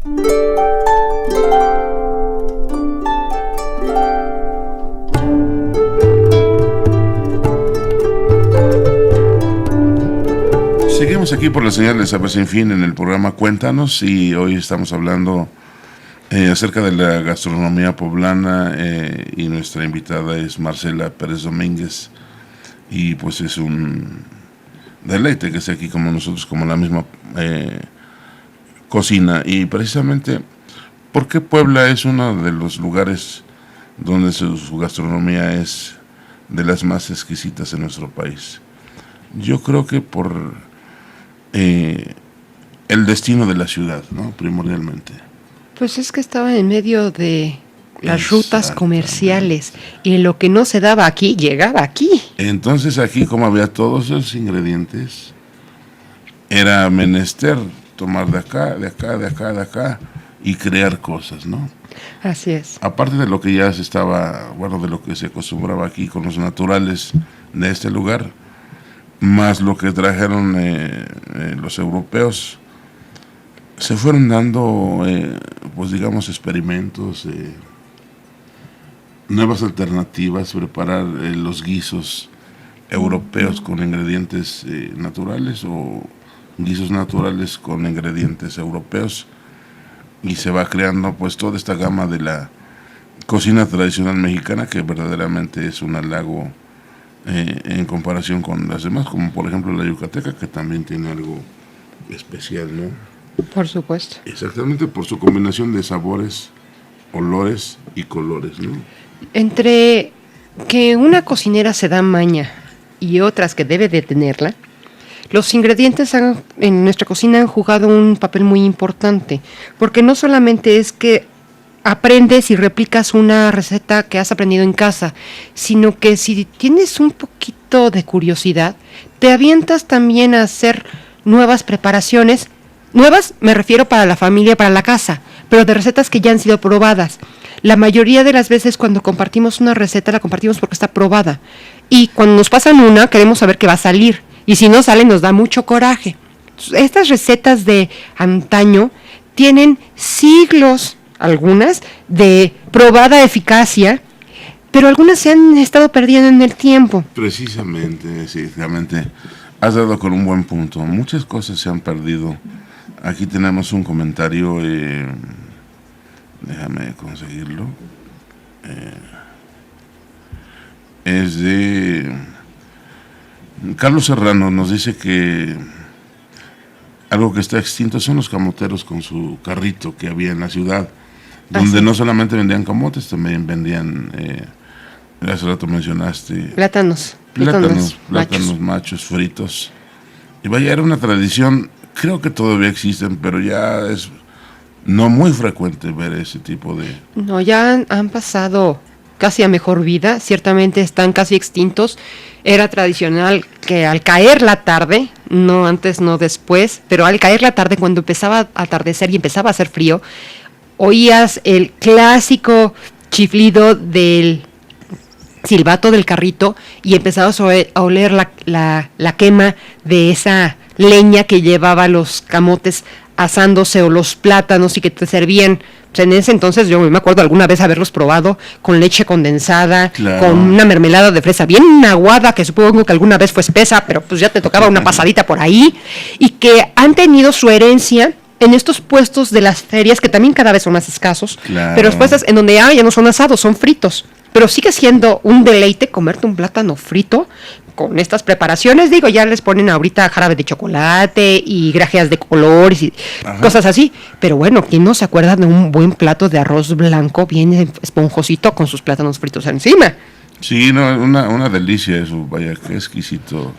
Seguimos aquí por la señal de Saber Sin Fin en el programa Cuéntanos, y hoy estamos hablando acerca de la gastronomía poblana, y nuestra invitada es Marcela Pérez Domínguez, y pues es un deleite que esté aquí como nosotros, como la misma cocina. Y precisamente, ¿por qué Puebla es uno de los lugares donde su gastronomía es de las más exquisitas en nuestro país? Yo creo que por el destino de la ciudad, ¿no? Primordialmente. Pues es que estaba en medio de las rutas comerciales, y lo que no se daba aquí, llegaba aquí. Entonces aquí, como había todos esos ingredientes, era menester tomar de acá, de acá, de acá, de acá, y crear cosas, ¿no? Así es. Aparte de lo que ya se estaba, bueno, de lo que se acostumbraba aquí con los naturales de este lugar, más lo que trajeron los europeos, se fueron dando, pues digamos, experimentos, nuevas alternativas, preparar los guisos europeos con ingredientes naturales, o guisos naturales con ingredientes europeos, y se va creando pues toda esta gama de la cocina tradicional mexicana, que verdaderamente es un halago en comparación con las demás, como por ejemplo la yucateca, que también tiene algo especial, ¿no? Por supuesto. Exactamente, por su combinación de sabores, olores y colores, ¿no? Entre que una cocinera se da maña y otras que debe de tenerla, los ingredientes en nuestra cocina han jugado un papel muy importante, porque no solamente es que aprendes y replicas una receta que has aprendido en casa, sino que si tienes un poquito de curiosidad, te avientas también a hacer nuevas preparaciones. Nuevas me refiero para la familia, para la casa, pero de recetas que ya han sido probadas. La mayoría de las veces cuando compartimos una receta, la compartimos porque está probada. Y cuando nos pasan una, queremos saber qué va a salir. Y si no sale, nos da mucho coraje. Estas recetas de antaño tienen siglos, algunas, de probada eficacia, pero algunas se han estado perdiendo en el tiempo. Precisamente, sí, realmente has dado con un buen punto. Muchas cosas se han perdido. Aquí tenemos un comentario, déjame conseguirlo. Es de Carlos Serrano, nos dice que algo que está extinto son los camoteros con su carrito que había en la ciudad, donde no solamente vendían camotes, también vendían, hace rato mencionaste, Plátanos machos fritos. Y vaya, era una tradición, creo que todavía existen, pero ya es no muy frecuente ver ese tipo de... No, ya han pasado casi a mejor vida, ciertamente están casi extintos. Era tradicional que al caer la tarde, no antes, no después, pero al caer la tarde, cuando empezaba a atardecer y empezaba a hacer frío, oías el clásico chiflido del silbato del carrito y empezabas a oler la quema de esa leña que llevaba los camotes asándose, o los plátanos, y que te servían. Pues en ese entonces yo me acuerdo alguna vez haberlos probado con leche condensada, claro, con una mermelada de fresa bien aguada, que supongo que alguna vez fue espesa, pero pues ya te tocaba una pasadita por ahí, y que han tenido su herencia en estos puestos de las ferias, que también cada vez son más escasos, claro, pero los puestos en donde ya no son asados, son fritos, pero sigue siendo un deleite comerte un plátano frito con estas preparaciones. Digo, ya les ponen ahorita jarabe de chocolate y grajeas de colores y cosas así, pero bueno, ¿quién no se acuerda de un buen plato de arroz blanco bien esponjosito con sus plátanos fritos encima? Sí, no, una delicia eso, vaya, qué exquisito.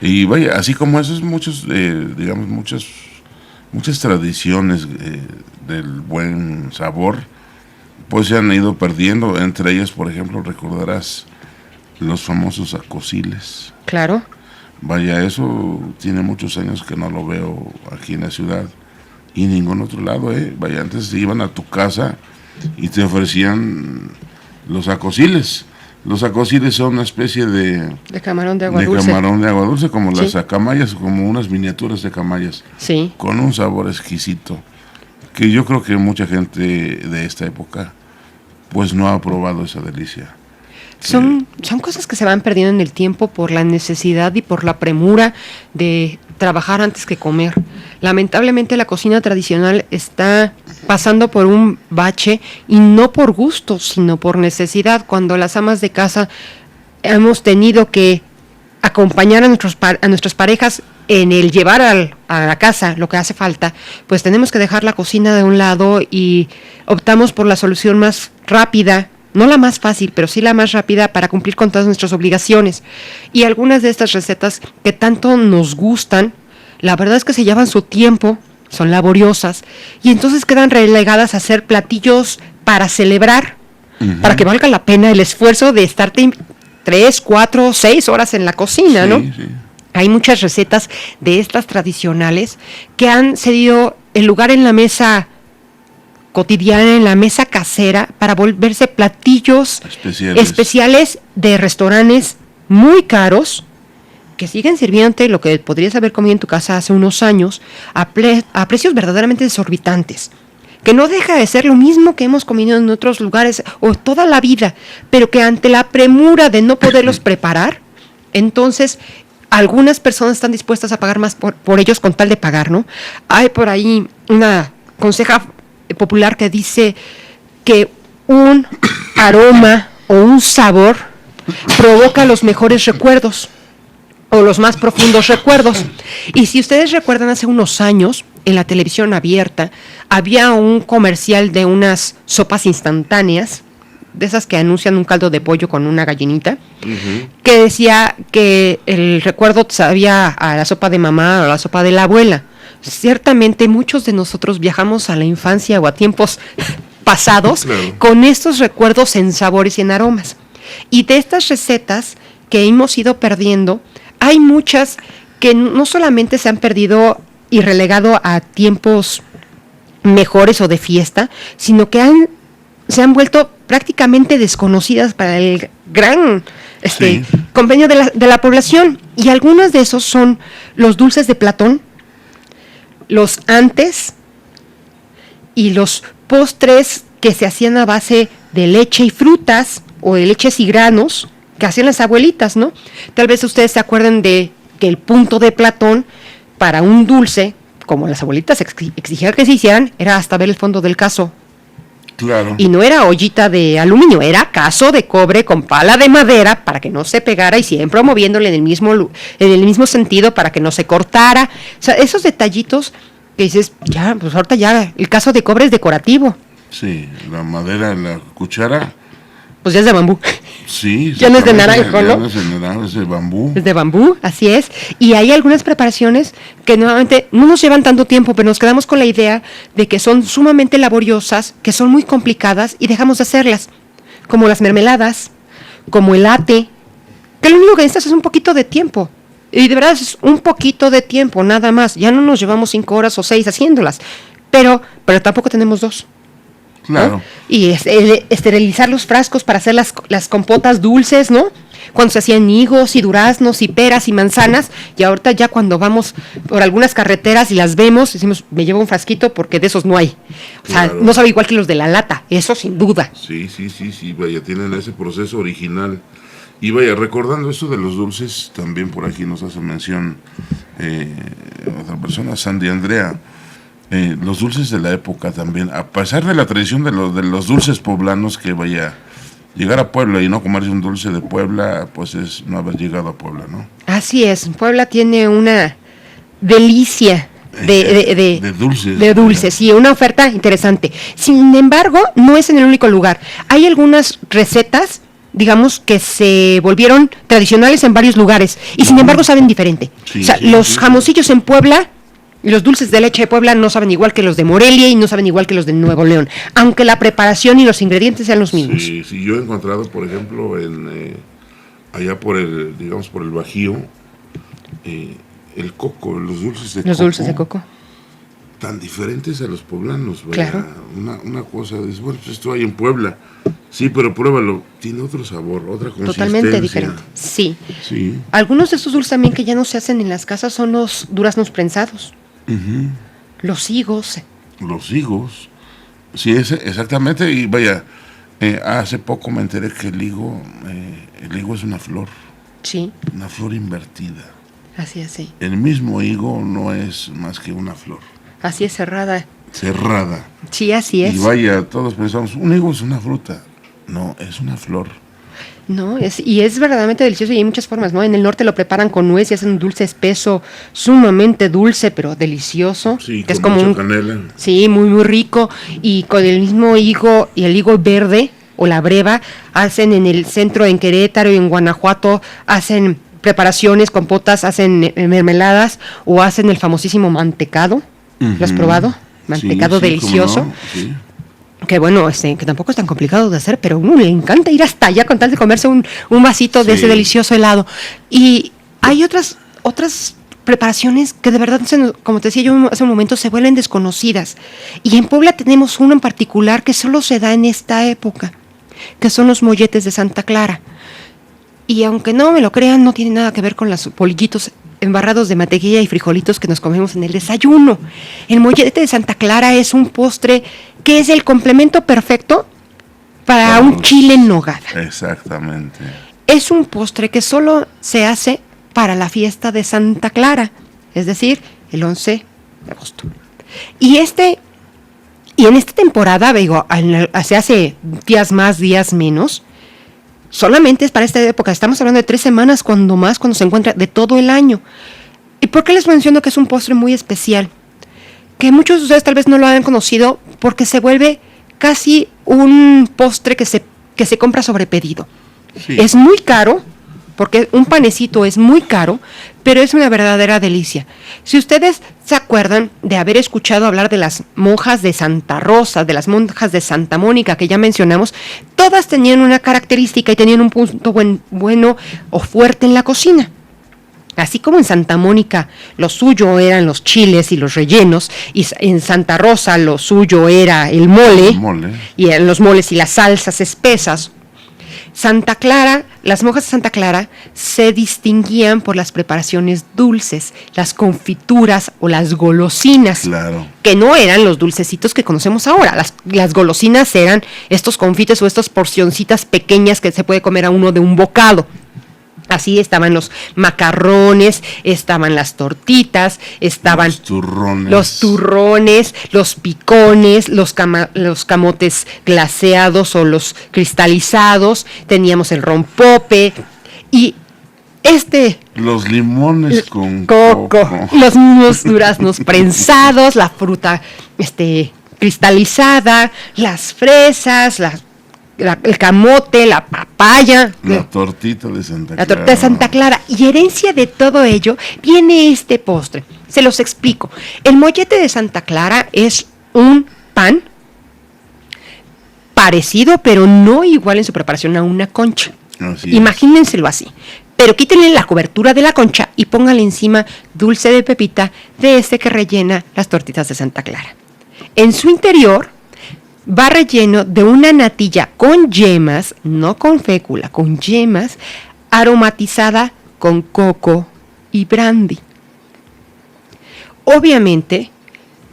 Y vaya, así como esos muchos, digamos, muchas tradiciones del buen sabor, pues se han ido perdiendo. Entre ellas, por ejemplo, recordarás los famosos acosiles. Claro. Vaya, eso tiene muchos años que no lo veo aquí en la ciudad y en ningún otro lado, Vaya, antes iban a tu casa y te ofrecían los acosiles. Los acosiles son una especie de camarón de agua dulce. Camarón de agua dulce, como las acamayas, como unas miniaturas de camayas. Sí. Con un sabor exquisito. que yo creo que mucha gente de esta época pues no ha probado esa delicia. Son cosas que se van perdiendo en el tiempo por la necesidad y por la premura de trabajar antes que comer. Lamentablemente la cocina tradicional está pasando por un bache, y no por gusto, sino por necesidad. Cuando las amas de casa hemos tenido que acompañar a nuestras parejas en el llevar a la casa lo que hace falta, pues tenemos que dejar la cocina de un lado y optamos por la solución más rápida, no la más fácil, pero sí la más rápida para cumplir con todas nuestras obligaciones. Y algunas de estas recetas que tanto nos gustan, la verdad es que se llevan su tiempo, son laboriosas, y entonces quedan relegadas a ser platillos para celebrar, para que valga la pena el esfuerzo de estarte 3, 4, 6 horas en la cocina, ¿no? Sí. Hay muchas recetas de estas tradicionales que han cedido el lugar en la mesa cotidiana, en la mesa casera, para volverse platillos especiales de restaurantes muy caros, que siguen sirviéndote lo que podrías haber comido en tu casa hace unos años, a precios verdaderamente desorbitantes, que no deja de ser lo mismo que hemos comido en otros lugares o toda la vida, pero que ante la premura de no poderlos preparar, entonces algunas personas están dispuestas a pagar más por ellos con tal de pagar, ¿no? Hay por ahí una conseja popular que dice que un aroma o un sabor provoca los mejores recuerdos o los más profundos recuerdos. Y si ustedes recuerdan, hace unos años en la televisión abierta había un comercial de unas sopas instantáneas, de esas que anuncian un caldo de pollo con una gallinita, que decía que el recuerdo sabía a la sopa de mamá o a la sopa de la abuela. Ciertamente muchos de nosotros viajamos a la infancia o a tiempos pasados, claro, con estos recuerdos en sabores y en aromas. Y de estas recetas que hemos ido perdiendo, hay muchas que no solamente se han perdido y relegado a tiempos mejores o de fiesta, sino que se han vuelto prácticamente desconocidas para el gran convenio de la población. Y algunos de esos son los dulces de Platón, los antes y los postres que se hacían a base de leche y frutas o de leches y granos que hacían las abuelitas, ¿no? Tal vez ustedes se acuerden de que el punto de Platón para un dulce, como las abuelitas exigían que se hicieran, era hasta ver el fondo del cazo. Claro. Y no era ollita de aluminio, era cazo de cobre con pala de madera para que no se pegara y siempre moviéndole en el mismo sentido para que no se cortara. O sea, esos detallitos que dices, ya, pues ahorita ya el cazo de cobre es decorativo. Sí, la madera, la cuchara. Pues ya es de bambú. Sí. Ya no es de naranjo, ¿no? Ya no es de naranjo, es de bambú. Es de bambú, así es. Y hay algunas preparaciones que nuevamente no nos llevan tanto tiempo, pero nos quedamos con la idea de que son sumamente laboriosas, que son muy complicadas y dejamos de hacerlas. Como las mermeladas, como el ate, que lo único que necesitas es un poquito de tiempo. Y de verdad es un poquito de tiempo, nada más. Ya no nos llevamos 5 horas o 6 haciéndolas. Pero tampoco tenemos 2. Claro. ¿No? Y esterilizar los frascos para hacer las compotas dulces, ¿no? Cuando se hacían higos y duraznos y peras y manzanas, y ahorita ya cuando vamos por algunas carreteras y las vemos, decimos, me llevo un frasquito porque de esos no hay. O sea, claro, no sabe igual que los de la lata, eso sin duda. Sí, vaya, tienen ese proceso original. Y vaya, recordando esto de los dulces, también por aquí nos hace mención otra persona, Sandy Andrea. Los dulces de la época también, a pesar de la tradición de los dulces poblanos, que vaya, llegar a Puebla y no comerse un dulce de Puebla, pues es no haber llegado a Puebla, ¿no? Así es, Puebla tiene una delicia de dulces. De dulces, sí, una oferta interesante. Sin embargo, no es en el único lugar. Hay algunas recetas, digamos, que se volvieron tradicionales en varios lugares y sin embargo saben diferente. Sí, o sea, los jamoncillos en Puebla y los dulces de leche de Puebla no saben igual que los de Morelia y no saben igual que los de Nuevo León, aunque la preparación y los ingredientes sean los mismos. Sí, yo he encontrado, por ejemplo, allá por el Bajío, el coco, los dulces de coco. Los dulces de coco. Tan diferentes a los poblanos, vaya. Claro. Una cosa, es bueno, pues esto hay en Puebla. Sí, pero pruébalo, tiene otro sabor, otra consistencia. Totalmente diferente, sí. Algunos de estos dulces también que ya no se hacen en las casas son los duraznos prensados. Los higos, Los higos. Sí, exactamente. Y vaya, hace poco me enteré que el higo es una flor. Sí. Una flor invertida. Así es, sí. El mismo higo no es más que una flor. Así es, cerrada. Cerrada. Sí, así es. Y vaya, todos pensamos, un higo es una fruta. No, es una flor. No, y es verdaderamente delicioso y hay muchas formas, ¿no? En el norte lo preparan con nuez y hacen un dulce espeso, sumamente dulce, pero delicioso. Sí, que con es como mucha canela. Sí, muy, muy rico. Y con el mismo higo y el higo verde o la breva, hacen en el centro, en Querétaro y en Guanajuato, hacen preparaciones, compotas, hacen mermeladas o hacen el famosísimo mantecado. ¿Lo has probado? Mantecado sí, delicioso. No, sí. Que bueno, que tampoco es tan complicado de hacer, pero a uno le encanta ir hasta allá con tal de comerse un vasito de ese delicioso helado. Y hay otras preparaciones que de verdad, como te decía yo hace un momento, se vuelven desconocidas. Y en Puebla tenemos uno en particular que solo se da en esta época, que son los molletes de Santa Clara. Y aunque no me lo crean, no tiene nada que ver con los pollitos embarrados de mantequilla y frijolitos que nos comemos en el desayuno. El mollete de Santa Clara es un postre que es el complemento perfecto para un chile en nogada. Exactamente. Es un postre que solo se hace para la fiesta de Santa Clara, es decir, el 11 de agosto. Y en esta temporada, digo, se hace días más, días menos, solamente es para esta época. Estamos hablando de 3 semanas, cuando se encuentra de todo el año. ¿Y por qué les menciono que es un postre muy especial? Que muchos de ustedes tal vez no lo hayan conocido porque se vuelve casi un postre que se compra sobre pedido. Sí. Es muy caro, porque un panecito es muy caro, pero es una verdadera delicia. Si ustedes se acuerdan de haber escuchado hablar de las monjas de Santa Rosa, de las monjas de Santa Mónica que ya mencionamos, todas tenían una característica y tenían un punto bueno o fuerte en la cocina. Así como en Santa Mónica lo suyo eran los chiles y los rellenos, y en Santa Rosa lo suyo era el mole. Y eran los moles y las salsas espesas. Santa Clara, las monjas de Santa Clara se distinguían por las preparaciones dulces, las confituras o las golosinas, claro, que no eran los dulcecitos que conocemos ahora. Las golosinas eran estos confites o estas porcioncitas pequeñas que se puede comer a uno de un bocado. Así estaban los macarrones, estaban las tortitas, estaban los turrones, los picones, los camotes glaseados o los cristalizados, teníamos el rompope y los limones con coco, los mismos duraznos prensados, la fruta cristalizada, las fresas, el camote, la papaya. La tortita de Santa Clara. La torta de Santa Clara. Y herencia de todo ello viene este postre. Se los explico. El mollete de Santa Clara es un pan parecido, pero no igual en su preparación a una concha. Imagínenselo así. Pero quítenle la cobertura de la concha y pónganle encima dulce de pepita de que rellena las tortitas de Santa Clara. En su interior va relleno de una natilla con yemas, no con fécula, con yemas, aromatizada con coco y brandy. Obviamente,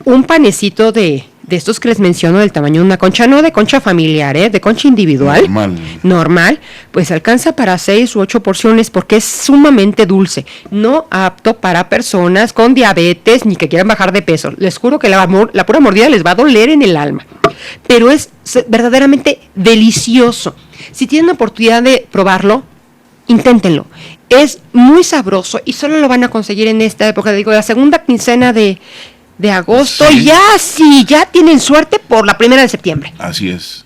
un panecito de estos que les menciono del tamaño de una concha, no de concha familiar, de concha individual, normal, pues alcanza para 6 u 8 porciones porque es sumamente dulce, no apto para personas con diabetes ni que quieran bajar de peso. Les juro que la pura mordida les va a doler en el alma, pero es verdaderamente delicioso. Si tienen la oportunidad de probarlo, inténtenlo. Es muy sabroso y solo lo van a conseguir en esta época, digo, la segunda quincena de agosto, sí. Ya tienen suerte por la 1 de septiembre. Así es.